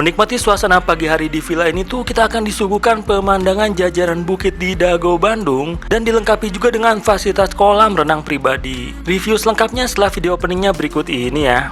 Menikmati suasana pagi hari di villa ini tuh kita akan disuguhkan pemandangan jajaran bukit di Dago, Bandung, dan dilengkapi juga dengan fasilitas kolam renang pribadi. Review selengkapnya setelah video openingnya berikut ini ya.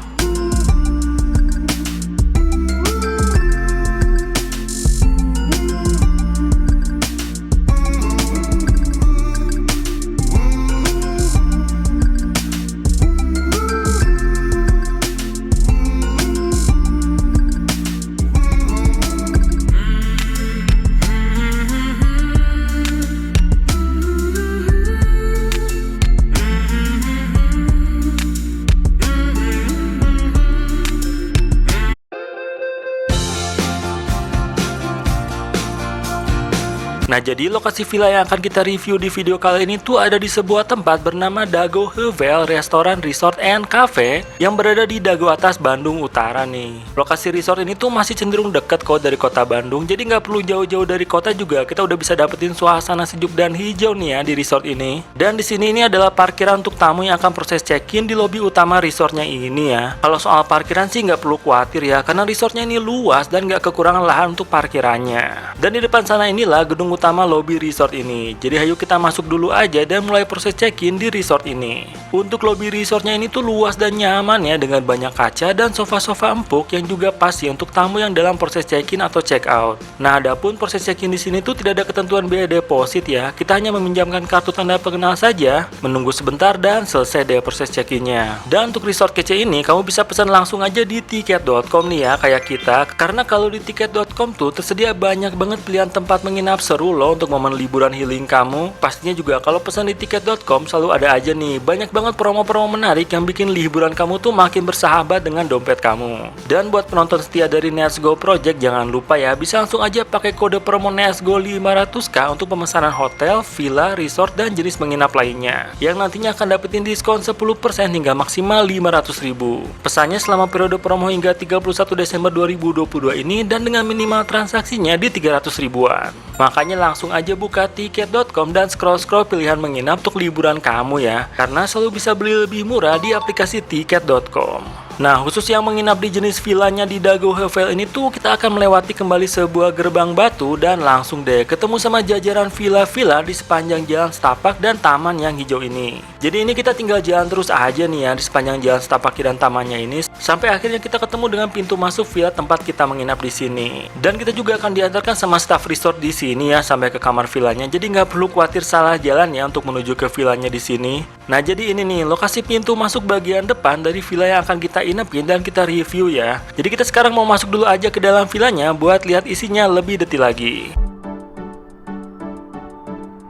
Nah, jadi lokasi villa yang akan kita review di video kali ini tuh ada di sebuah tempat bernama Dago Hovel Restoran Resort and Cafe yang berada di Dago Atas, Bandung Utara nih. Lokasi resort ini tuh masih cenderung dekat kok dari kota Bandung, jadi nggak perlu jauh-jauh dari kota juga kita udah bisa dapetin suasana sejuk dan hijau nih ya di resort ini. Dan di sini ini adalah parkiran untuk tamu yang akan proses check-in di lobi utama resortnya ini ya. Kalau soal parkiran sih nggak perlu khawatir ya, karena resortnya ini luas dan nggak kekurangan lahan untuk parkirannya. Dan di depan sana inilah gedung utama lobby resort ini. Jadi ayo kita masuk dulu aja dan mulai proses check-in di resort ini. Untuk lobby resortnya ini tuh luas dan nyaman ya, dengan banyak kaca dan sofa-sofa empuk yang juga pas ya untuk tamu yang dalam proses check-in atau check-out. Nah, adapun proses check-in di sini tuh tidak ada ketentuan biaya deposit ya. Kita hanya meminjamkan kartu tanda pengenal saja, menunggu sebentar dan selesai deh proses check-innya. Dan untuk resort kece ini kamu bisa pesan langsung aja di tiket.com nih ya, kayak kita. Karena kalau di tiket.com tuh tersedia banyak banget pilihan tempat menginap seru loh untuk momen liburan healing kamu. Pastinya juga kalau pesan di tiket.com selalu ada aja nih banyak banget promo-promo menarik yang bikin liburan kamu tuh makin bersahabat dengan dompet kamu. Dan buat penonton setia dari Nesgo Project, jangan lupa ya bisa langsung aja pakai kode promo Nesgo 500k untuk pemesanan hotel, villa, resort, dan jenis menginap lainnya yang nantinya akan dapetin diskon 10% hingga maksimal 500.000. Pesannya selama periode promo hingga 31 Desember 2022 ini dan dengan minimal transaksinya di 300 ribuan. Makanya langsung aja buka tiket.com dan scroll-scroll pilihan menginap untuk liburan kamu ya, karena selalu bisa beli lebih murah di aplikasi tiket.com. Nah, khusus yang menginap di jenis villanya di Dago Hovel ini tuh kita akan melewati kembali sebuah gerbang batu dan langsung deh ketemu sama jajaran villa-villa di sepanjang jalan setapak dan taman yang hijau ini. Jadi ini kita tinggal jalan terus aja nih ya di sepanjang jalan setapak dan tamannya ini sampai akhirnya kita ketemu dengan pintu masuk villa tempat kita menginap di sini. Dan kita juga akan diantarkan sama staff resort di sini ya sampai ke kamar villanya. Jadi nggak perlu khawatir salah jalan ya untuk menuju ke villanya di sini. Nah, jadi ini nih lokasi pintu masuk bagian depan dari villa yang akan kita inapin dan kita review ya. Jadi kita sekarang mau masuk dulu aja ke dalam villanya buat lihat isinya lebih detail lagi.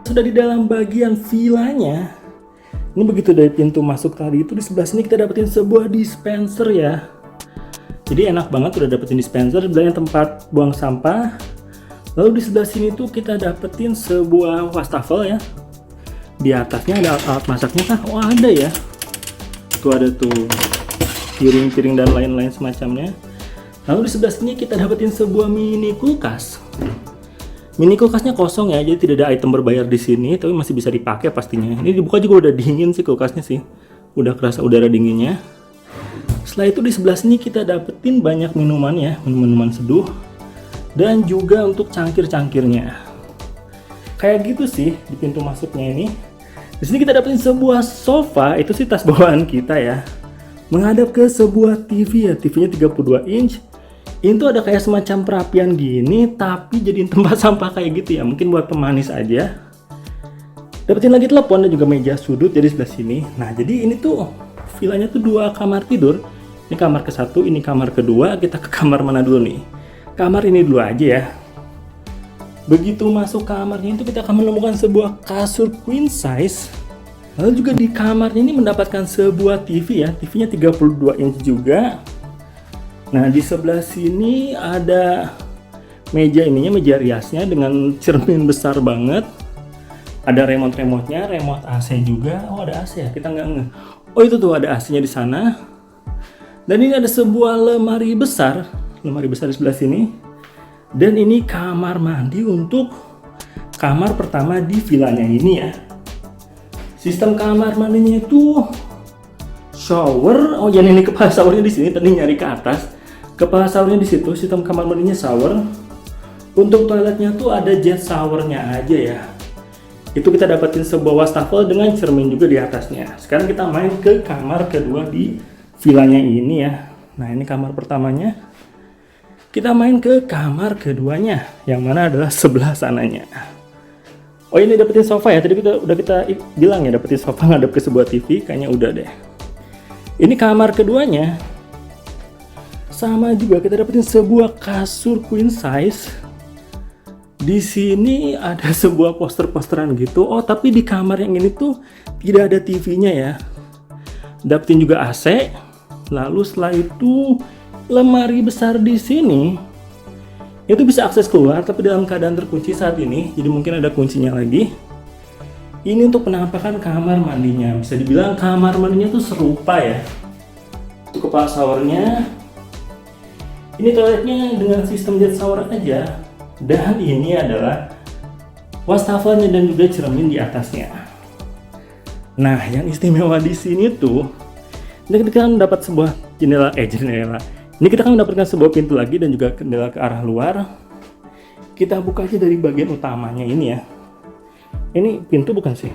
Sudah di dalam bagian villanya. Ini begitu dari pintu masuk tadi itu di sebelah sini kita dapetin sebuah dispenser ya. Jadi enak banget udah dapetin dispenser, sebelahnya tempat buang sampah. Lalu di sebelah sini tuh kita dapetin sebuah wastafel ya. Di atasnya ada alat masaknya kah? Oh, ada ya. Tuh ada tuh piring-piring dan lain-lain semacamnya. Lalu di sebelah sini kita dapetin sebuah mini kulkas. Mini kulkasnya kosong ya, jadi tidak ada item berbayar di sini, tapi masih bisa dipakai pastinya. Ini dibuka juga udah dingin sih kulkasnya sih. Udah kerasa udara dinginnya. Setelah itu di sebelah sini kita dapetin banyak minuman ya, minuman seduh. Dan juga untuk cangkir-cangkirnya. Kayak gitu sih di pintu masuknya ini. Di sini kita dapetin sebuah sofa, itu sih tas bawaan kita ya. Menghadap ke sebuah TV ya, TV-nya 32 inch. Itu ada kayak semacam perapian gini, tapi jadiin tempat sampah kayak gitu ya, mungkin buat pemanis aja. Dapetin lagi telepon dan juga meja sudut jadi sebelah sini. Nah, jadi ini tuh villanya tuh 2 kamar tidur. Ini kamar ke-1, ini kamar kedua. Kita ke kamar mana dulu nih? Kamar ini dulu aja ya. Begitu masuk kamarnya itu kita akan menemukan sebuah kasur queen size. Lalu juga di kamarnya ini mendapatkan sebuah TV ya, TV-nya 32 inch juga. Nah, di sebelah sini ada meja ininya, meja riasnya dengan cermin besar banget. Ada remote-nya, remote AC juga. Oh, ada AC ya, kita nggak ngeh. Oh, itu tuh ada AC-nya di sana. Dan ini ada sebuah lemari besar di sebelah sini. Dan ini kamar mandi untuk kamar pertama di villanya ini ya. Sistem kamar mandinya itu shower. Oh, jangan ini kepala showernya di sini, tadi nyari ke atas. Kepala showernya di situ, sistem kamar mandinya shower. Untuk toiletnya tuh ada jet showernya aja ya. Itu kita dapetin sebuah wastafel dengan cermin juga di atasnya. Sekarang kita main ke kamar kedua di villanya ini ya. Nah ini kamar pertamanya. Kita main ke kamar keduanya, yang mana adalah sebelah sananya. Oh ini dapetin sofa ya, tadi udah kita bilang ya dapetin sofa ngadep ke sebuah TV, kayaknya udah deh. Ini kamar keduanya. Sama juga kita dapetin sebuah kasur queen size. Di sini ada sebuah poster-posteran gitu. Oh, tapi di kamar yang ini tuh tidak ada TV-nya ya. Dapetin juga AC. Lalu setelah itu lemari besar di sini itu bisa akses keluar tapi dalam keadaan terkunci saat ini. Jadi mungkin ada kuncinya lagi. Ini untuk penampakan kamar mandinya. Bisa dibilang kamar mandinya tuh serupa ya. Untuk kepala showernya. Ini toiletnya dengan sistem jet shower aja, dan ini adalah wastafelnya dan juga cermin di atasnya. Nah, yang istimewa di sini tuh, ini kita kan dapat sebuah jendela. Ini kita kan mendapatkan sebuah pintu lagi dan juga jendela ke arah luar. Kita buka aja dari bagian utamanya ini ya. Ini pintu bukan sih?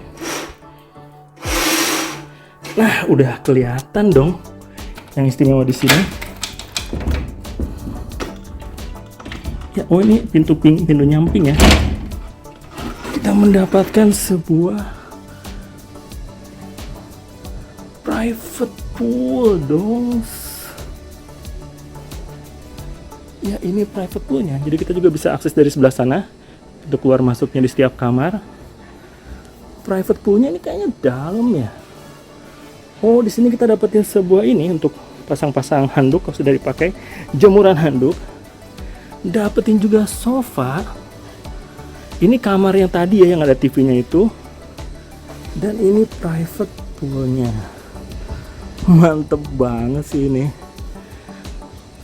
Nah, udah kelihatan dong yang istimewa di sini. Ya, oh ini pintu nyamping ya. Kita mendapatkan sebuah private pool dong. Ya ini private poolnya. Jadi kita juga bisa akses dari sebelah sana. Untuk keluar masuknya di setiap kamar. Private poolnya ini kayaknya dalam ya. Oh di sini kita dapetin sebuah ini untuk pasang-pasang handuk kalau sudah dipakai. Jemuran handuk. Dapetin juga sofa. Ini kamar yang tadi ya yang ada TV-nya itu. Dan ini private poolnya. Mantep banget sih ini.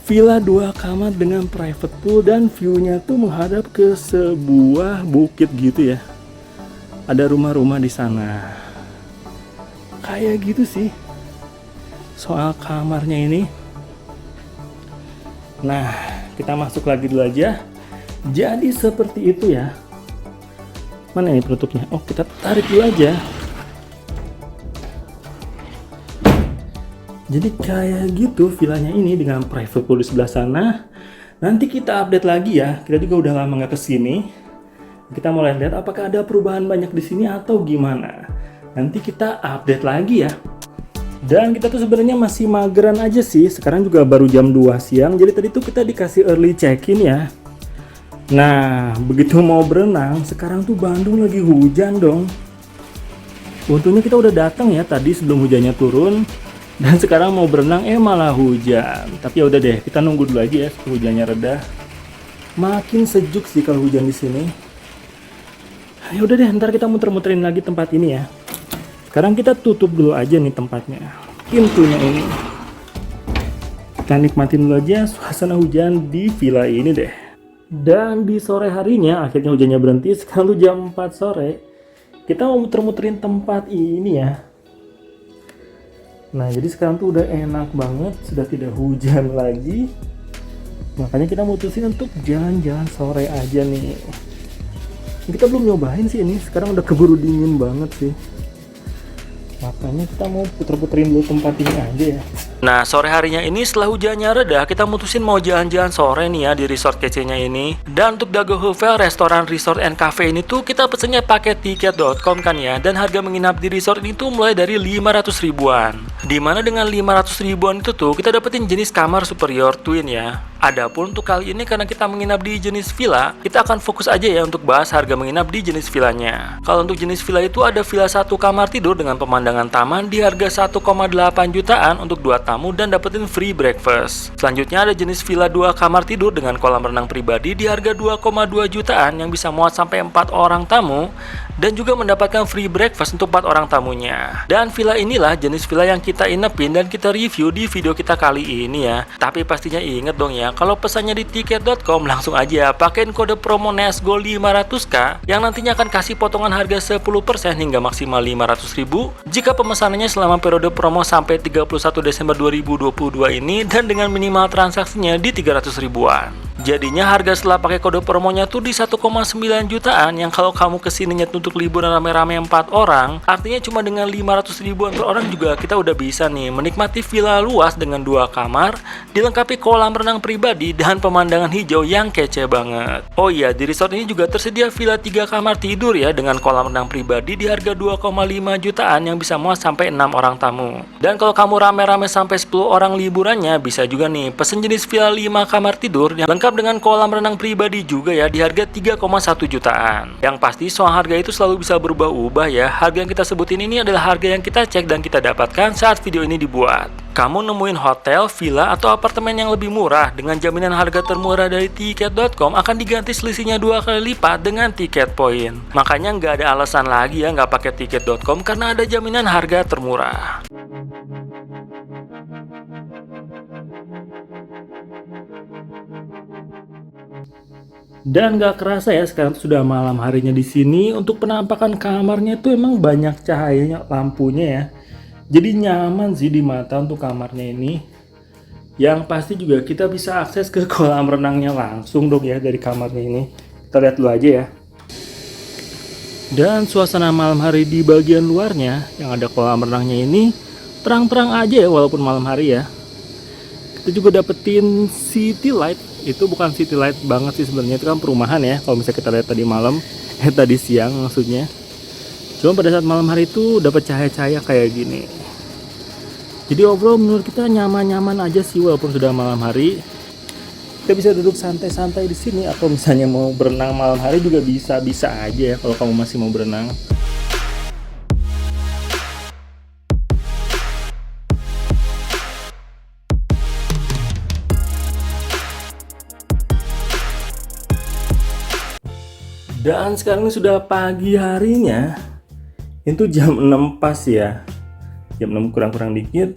Villa 2 kamar dengan private pool dan view-nya tuh menghadap ke sebuah bukit gitu ya. Ada rumah-rumah di sana. Kayak gitu sih. Soal kamarnya ini. Nah, kita masuk lagi dulu aja. Jadi seperti itu ya. Mana ini penutupnya? Oh, kita tarik dulu aja. Jadi kayak gitu villanya ini dengan private pool di sebelah sana. Nanti kita update lagi ya. Kita juga udah lama nggak kesini. Kita mulai lihat apakah ada perubahan banyak di sini atau gimana. Nanti kita update lagi ya. Dan kita tuh sebenarnya masih mageran aja sih. Sekarang juga baru jam 2 siang. Jadi tadi tuh kita dikasih early check-in ya. Nah, begitu mau berenang, sekarang tuh Bandung lagi hujan dong. Untungnya kita udah datang ya tadi sebelum hujannya turun. Dan sekarang mau berenang malah hujan. Tapi ya udah deh, kita nunggu dulu aja ya hujannya reda. Makin sejuk sih kalau hujan di sini. Ya udah deh, ntar kita muter-muterin lagi tempat ini ya. Sekarang kita tutup dulu aja nih tempatnya, pintunya ini. Kita nikmatin dulu aja suasana hujan di villa ini deh. Dan di sore harinya, akhirnya hujannya berhenti. Sekarang tuh jam 4 sore. Kita mau muter-muterin tempat ini ya. Nah jadi sekarang tuh udah enak banget, sudah tidak hujan lagi. Makanya kita mutusin untuk jalan-jalan sore aja nih. Kita belum nyobain sih ini, sekarang udah keburu dingin banget sih. Makanya kita mau puter-puterin dulu tempat ini aja ya. Nah, sore harinya ini setelah hujannya reda, kita mutusin mau jalan-jalan sore nih ya di resort kecenya ini. Dan untuk Dago Hovel Restoran Resort and Cafe ini tuh kita pesennya pakai tiket.com kan ya. Dan harga menginap di resort ini tuh mulai dari 500 ribuan. Dimana dengan 500 ribuan itu tuh kita dapetin jenis kamar superior twin ya. Adapun untuk kali ini karena kita menginap di jenis villa, kita akan fokus aja ya untuk bahas harga menginap di jenis villanya. Kalau untuk jenis villa itu ada villa 1 kamar tidur dengan pemandangan taman di harga 1,8 jutaan untuk 2 tamu dan dapetin free breakfast. Selanjutnya ada jenis villa 2 kamar tidur dengan kolam renang pribadi di harga 2,2 jutaan yang bisa muat sampai 4 orang tamu dan juga mendapatkan free breakfast untuk 4 orang tamunya. Dan villa inilah jenis villa yang kita inepin dan kita review di video kita kali ini ya. Tapi pastinya inget dong ya, kalau pesannya di tiket.com langsung aja pakein kode promo NESGO 500k yang nantinya akan kasih potongan harga 10% hingga maksimal 500 ribu jika pemesanannya selama periode promo sampai 31 Desember 2022 ini dan dengan minimal transaksinya di 300 ribuan. Jadinya harga setelah pakai kode promonya tuh di 1,9 jutaan, yang kalau kamu kesininya untuk liburan rame-rame 4 orang, artinya cuma dengan 500 ribuan per orang juga kita udah bisa nih menikmati villa luas dengan 2 kamar, dilengkapi kolam renang pribadi dan pemandangan hijau yang kece banget. Oh iya, di resort ini juga tersedia villa 3 kamar tidur ya dengan kolam renang pribadi di harga 2,5 jutaan yang bisa muat sampai 6 orang tamu. Dan kalau kamu rame-rame sampai 10 orang liburannya, bisa juga nih pesen jenis villa 5 kamar tidur yang lengkap dengan kolam renang pribadi juga ya di harga 3,1 jutaan. Yang pasti soal harga itu selalu bisa berubah-ubah ya. Harga yang kita sebutin ini adalah harga yang kita cek dan kita dapatkan saat video ini dibuat. Kamu nemuin hotel, villa, atau apartemen yang lebih murah dengan jaminan harga termurah dari tiket.com akan diganti selisihnya 2 kali lipat dengan tiket poin. Makanya nggak ada alasan lagi ya nggak pakai tiket.com karena ada jaminan harga termurah. Dan gak kerasa ya sekarang sudah malam harinya di sini. Untuk penampakan kamarnya tuh emang banyak cahayanya lampunya ya. Jadi nyaman sih di mata untuk kamarnya ini. Yang pasti juga kita bisa akses ke kolam renangnya langsung dong ya dari kamarnya ini. Kita lihat dulu aja ya. Dan suasana malam hari di bagian luarnya yang ada kolam renangnya ini terang-terang aja ya walaupun malam hari ya. Kita juga dapetin city light. Itu bukan city light banget sih sebenarnya, itu kan perumahan ya kalau misalnya kita lihat tadi malam, tadi siang maksudnya. Cuma pada saat malam hari itu dapat cahaya-cahaya kayak gini. Jadi overall menurut kita nyaman-nyaman aja sih walaupun sudah malam hari. Kita bisa duduk santai-santai di sini, atau misalnya mau berenang malam hari juga bisa aja ya kalau kamu masih mau berenang. Dan sekarang ini sudah pagi harinya. Itu jam 6 pas ya. Jam 6 kurang-kurang dikit.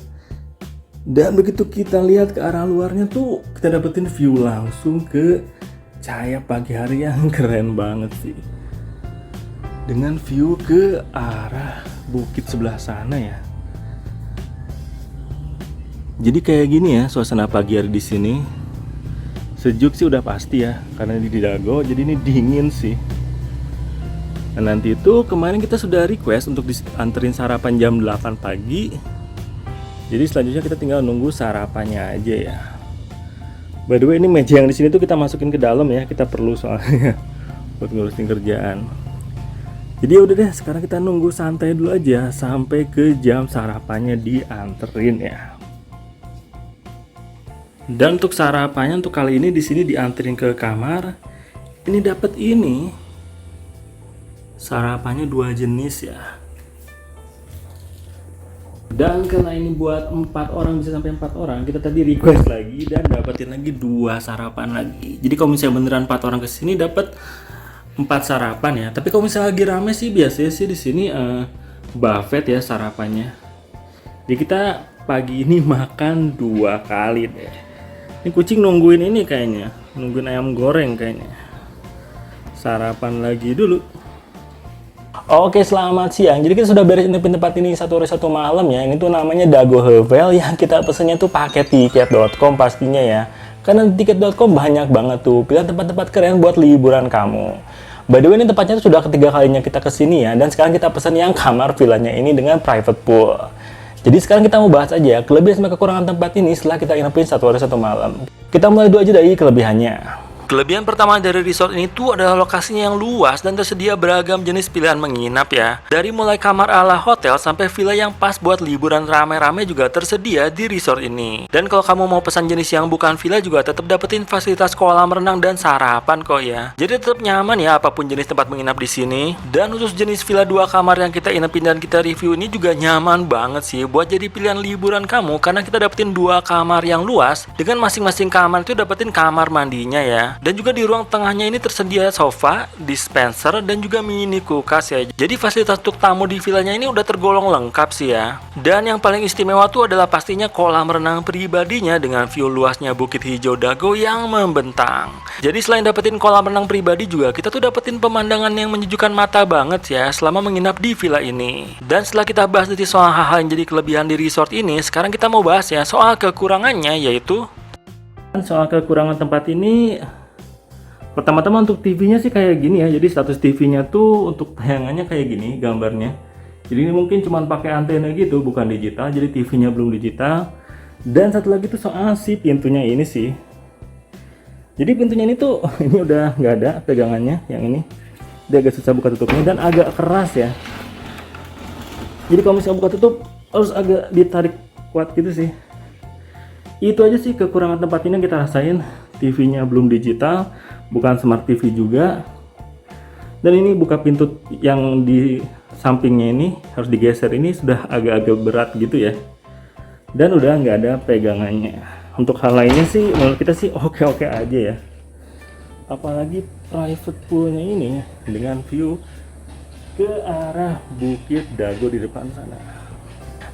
Dan begitu kita lihat ke arah luarnya tuh kita dapetin view langsung ke cahaya pagi hari yang keren banget sih. Dengan view ke arah bukit sebelah sana ya. Jadi kayak gini ya suasana pagi hari di sini. Sejuk sih udah pasti ya, karena di Dago jadi ini dingin sih. Nah nanti itu kemarin kita sudah request untuk dianterin sarapan jam 8 pagi. Jadi selanjutnya kita tinggal nunggu sarapannya aja ya. By the way ini meja yang di sini tuh kita masukin ke dalam ya, kita perlu soalnya buat ngurusin kerjaan. Jadi udah deh, sekarang kita nunggu santai dulu aja sampai ke jam sarapannya dianterin ya. Dan untuk sarapannya untuk kali ini di sini dianterin ke kamar. Ini dapat ini. Sarapannya 2 jenis ya. Dan karena ini buat 4 orang, bisa sampai 4 orang, kita tadi request lagi dan dapetin lagi 2 sarapan lagi. Jadi kalau misalnya beneran 4 orang kesini dapat 4 sarapan ya. Tapi kalau misalnya lagi rame sih biasanya sih di sini buffet ya sarapannya. Jadi kita pagi ini makan 2 kali deh. Ini kucing nungguin ini kayaknya, nungguin ayam goreng kayaknya. Sarapan lagi dulu. Oke, selamat siang. Jadi kita sudah beres nginepin tempat ini 1 hari 1 malam ya. Ini tuh namanya Dago Hovel yang kita pesennya tuh pakai tiket.com pastinya ya. Karena di tiket.com banyak banget tuh pilihan tempat-tempat keren buat liburan kamu. By the way ini tempatnya tuh sudah ketiga kalinya kita kesini ya. Dan sekarang kita pesen yang kamar villanya ini dengan private pool. Jadi sekarang kita mau bahas aja kelebihan sama kekurangan tempat ini setelah kita nginepin 1 hari 1 malam. Kita mulai dulu aja dari kelebihannya. Kelebihan pertama dari resort ini tuh adalah lokasinya yang luas dan tersedia beragam jenis pilihan menginap ya. Dari mulai kamar ala hotel sampai villa yang pas buat liburan rame-rame juga tersedia di resort ini. Dan kalau kamu mau pesan jenis yang bukan villa juga tetap dapetin fasilitas kolam renang dan sarapan kok ya. Jadi tetap nyaman ya apapun jenis tempat menginap di sini. Dan khusus jenis villa 2 kamar yang kita inepin dan kita review ini juga nyaman banget sih buat jadi pilihan liburan kamu karena kita dapetin 2 kamar yang luas dengan masing-masing kamar itu dapetin kamar mandinya ya. Dan juga di ruang tengahnya ini tersedia sofa, dispenser, dan juga mini kulkas ya. Jadi fasilitas untuk tamu di villanya ini udah tergolong lengkap sih ya. Dan yang paling istimewa tuh adalah pastinya kolam renang pribadinya dengan view luasnya Bukit Hijau Dago yang membentang. Jadi selain dapetin kolam renang pribadi juga, kita tuh dapetin pemandangan yang menyejukkan mata banget ya selama menginap di villa ini. Dan setelah kita bahas dari soal hal-hal yang jadi kelebihan di resort ini, sekarang kita mau bahas ya soal kekurangannya, yaitu soal kekurangan tempat ini, pertama-tama untuk TV-nya sih kayak gini ya. Jadi status TV-nya tuh untuk tayangannya kayak gini gambarnya. Jadi ini mungkin cuma pakai antena gitu, bukan digital. Jadi TV-nya belum digital. Dan satu lagi tuh soal si pintunya ini sih. Jadi pintunya ini tuh ini udah nggak ada pegangannya, yang ini dia agak susah buka tutupnya dan agak keras ya. Jadi kalau misalnya buka tutup harus agak ditarik kuat gitu sih. Itu aja sih kekurangan tempat ini yang kita rasain. TV-nya belum digital, bukan smart TV juga. Dan ini buka pintu yang di sampingnya ini harus digeser, ini sudah agak-agak berat gitu ya. Dan udah nggak ada pegangannya. Untuk hal lainnya sih menurut kita sih oke-oke aja ya. Apalagi private poolnya ini dengan view ke arah Bukit Dago di depan sana.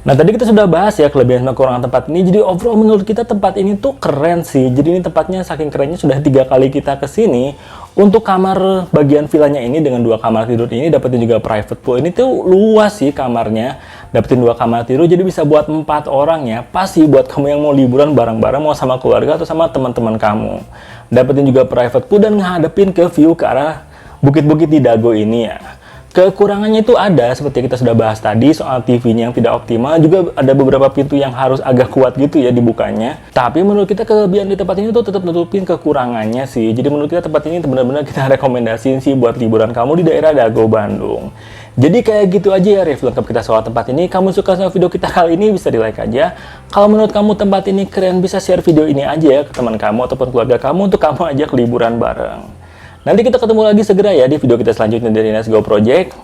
Nah, tadi kita sudah bahas ya kelebihan dan kekurangan tempat ini. Jadi overall menurut kita tempat ini tuh keren sih. Jadi ini tempatnya saking kerennya sudah 3 kali kita kesini. Untuk kamar bagian villanya ini dengan 2 kamar tidur ini dapetin juga private pool. Ini tuh luas sih kamarnya. Dapetin 2 kamar tidur jadi bisa buat 4 orang ya. Pasti buat kamu yang mau liburan bareng-bareng, mau sama keluarga atau sama teman-teman kamu. Dapetin juga private pool dan ngadepin ke view ke arah bukit-bukit di Dago ini ya. Kekurangannya itu ada seperti kita sudah bahas tadi soal TV-nya yang tidak optimal, juga ada beberapa pintu yang harus agak kuat gitu ya dibukanya. Tapi menurut kita kelebihan di tempat ini tuh tetap nutupin kekurangannya sih. Jadi menurut kita tempat ini benar-benar kita rekomendasiin sih buat liburan kamu di daerah Dago, Bandung. Jadi kayak gitu aja ya review lengkap kita soal tempat ini. Kamu suka sama video kita kali ini bisa di like aja. Kalau menurut kamu tempat ini keren, bisa share video ini aja ya ke teman kamu ataupun keluarga kamu untuk kamu ajak liburan bareng. Nanti kita ketemu lagi segera ya di video kita selanjutnya dari Let's Go Project.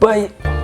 Bye!